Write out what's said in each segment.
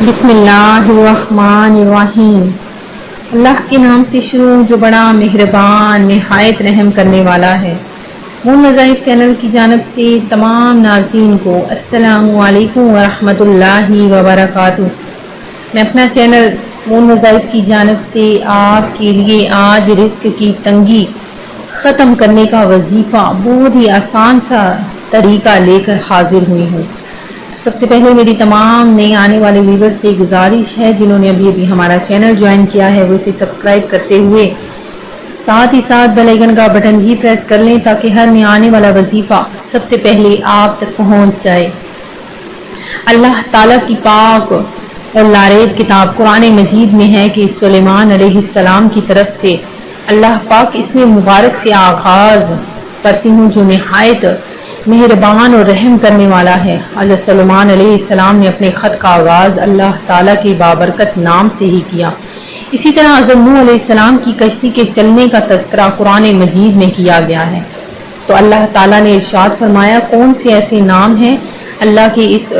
بسم اللہ الرحمن الرحیم۔ اللہ کے نام سے شروع جو بڑا مہربان نہایت رحم کرنے والا ہے۔ مون وظائف چینل کی جانب سے تمام ناظرین کو السلام علیکم ورحمۃ اللہ وبرکاتہ۔ میں اپنا چینل مون وظائف کی جانب سے آپ کے لیے آج رزق کی تنگی ختم کرنے کا وظیفہ بہت ہی آسان سا طریقہ لے کر حاضر ہوئی ہوں۔ سب سے پہلے میری تمام نئے آنے والے ویور سے گزارش ہے، جنہوں نے ابھی ہمارا چینل جوائن کیا ہے وہ اسے سبسکرائب کرتے ہوئے ساتھ ہی ساتھ بیل آئیکن کا بٹن بھی پریس کر لیں تاکہ ہر نیا آنے والا وظیفہ سب سے پہلے آپ تک پہنچ جائے۔ اللہ تعالیٰ کی پاک اور لاریب کتاب قرآن مجید میں ہے کہ سلیمان علیہ السلام کی طرف سے اللہ پاک اس میں مبارک سے آغاز کرتی ہوں جو نہایت مہربان اور رحم کرنے والا ہے۔ حضرت سلیمان علیہ السلام نے اپنے خط کا آغاز اللہ تعالیٰ کے بابرکت نام سے ہی کیا۔ اسی طرح حضرت نوح علیہ السلام کی کشتی کے چلنے کا تذکرہ قرآن مجید میں کیا گیا ہے۔ تو اللہ تعالیٰ نے ارشاد فرمایا کون سے ایسے نام ہیں، اللہ کے اس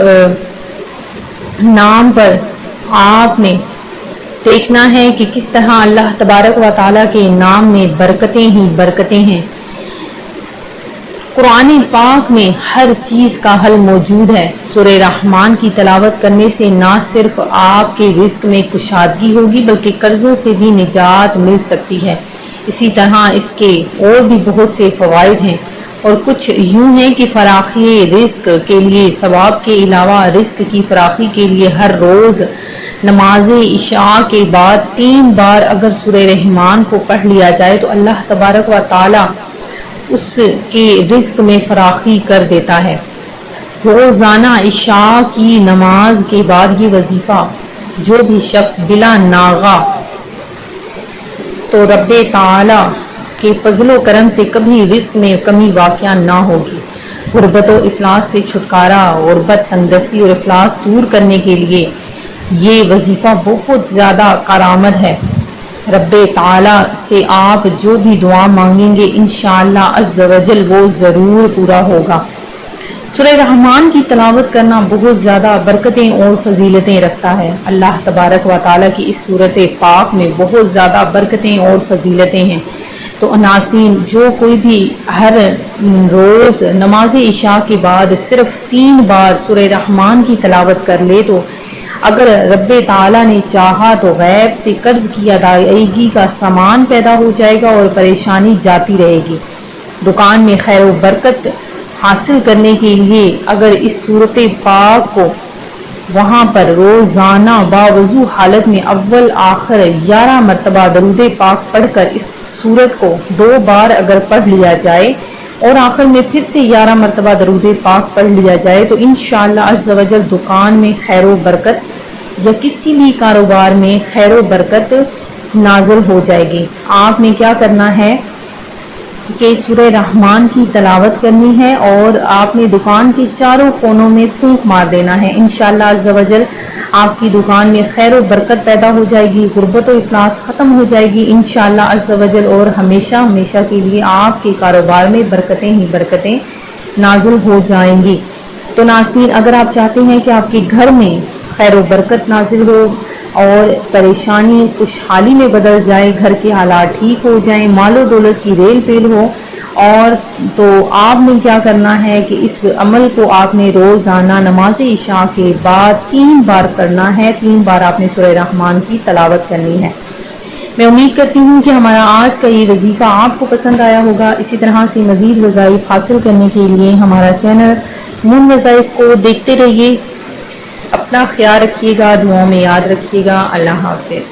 نام پر آپ نے دیکھنا ہے کہ کس طرح اللہ تبارک و تعالیٰ کے نام میں برکتیں ہی برکتیں ہیں۔ قرآن پاک میں ہر چیز کا حل موجود ہے۔ سورہ رحمان کی تلاوت کرنے سے نہ صرف آپ کے رزق میں کشادگی ہوگی بلکہ قرضوں سے بھی نجات مل سکتی ہے۔ اسی طرح اس کے اور بھی بہت سے فوائد ہیں اور کچھ یوں ہیں کہ فراخی رزق کے لیے ثواب کے علاوہ رزق کی فراخی کے لیے ہر روز نماز عشاء کے بعد 3 بار اگر سورہ رحمان کو پڑھ لیا جائے تو اللہ تبارک و تعالی اس کے رزق میں فراخی کر دیتا ہے۔ روزانہ عشاء کی نماز کے بعد یہ وظیفہ جو بھی شخص بلا ناغہ تو رب تعالی کے فضل و کرم سے کبھی رزق میں کمی واقع نہ ہوگی۔ غربت و افلاس سے چھٹکارا، غربت، تنگدستی اور افلاس دور کرنے کے لیے یہ وظیفہ بہت زیادہ کارآمد ہے۔ رب تعالی سے آپ جو بھی دعا مانگیں گے انشاءاللہ عز و جل وہ ضرور پورا ہوگا۔ سورہ رحمان کی تلاوت کرنا بہت زیادہ برکتیں اور فضیلتیں رکھتا ہے۔ اللہ تبارک و تعالی کی اس سورت پاک میں بہت زیادہ برکتیں اور فضیلتیں ہیں۔ تو ناظرین جو کوئی بھی ہر روز نماز عشاء کے بعد صرف 3 بار سورہ رحمان کی تلاوت کر لے تو اگر رب تعالیٰ نے چاہا تو غیب سے قرض کی ادائیگی کا سامان پیدا ہو جائے گا اور پریشانی جاتی رہے گی۔ دکان میں خیر و برکت حاصل کرنے کے لیے اگر اس صورت پاک کو وہاں پر روزانہ باوضو حالت میں اول آخر 11 مرتبہ درود پاک پڑھ کر اس صورت کو 2 بار اگر پڑھ لیا جائے اور آخر میں پھر سے 11 مرتبہ درود پاک پڑھ لیا جائے تو انشاءاللہ عز و جل دکان میں خیر و برکت یا کسی بھی کاروبار میں خیر و برکت نازل ہو جائے گی۔ آپ نے کیا کرنا ہے کہ سورہ رحمان کی تلاوت کرنی ہے اور آپ نے دکان کے چاروں کونوں میں پھونک مار دینا ہے۔ انشاءاللہ عز و جل آپ کی دکان میں خیر و برکت پیدا ہو جائے گی، غربت و افلاس ختم ہو جائے گی انشاءاللہ عز و جل، اور ہمیشہ ہمیشہ کے لیے آپ کے کاروبار میں برکتیں ہی برکتیں نازل ہو جائیں گی۔ تو ناظرین اگر آپ چاہتے ہیں کہ آپ کے گھر میں خیر و برکت نازل ہو اور پریشانی خوشحالی میں بدل جائے، گھر کے حالات ٹھیک ہو جائیں، مال و دولت کی ریل پیل ہو، اور تو آپ نے کیا کرنا ہے کہ اس عمل کو آپ نے روزانہ نماز عشاء کے بعد 3 بار کرنا ہے۔ 3 بار آپ نے سورہ رحمان کی تلاوت کرنی ہے۔ میں امید کرتی ہوں کہ ہمارا آج کا یہ وظیفہ آپ کو پسند آیا ہوگا۔ اسی طرح سے مزید وظائف حاصل کرنے کے لیے ہمارا چینل مون وظائف کو دیکھتے رہیے۔ اپنا خیال رکھیے گا، دعاؤں میں یاد رکھیے گا۔ اللہ حافظ۔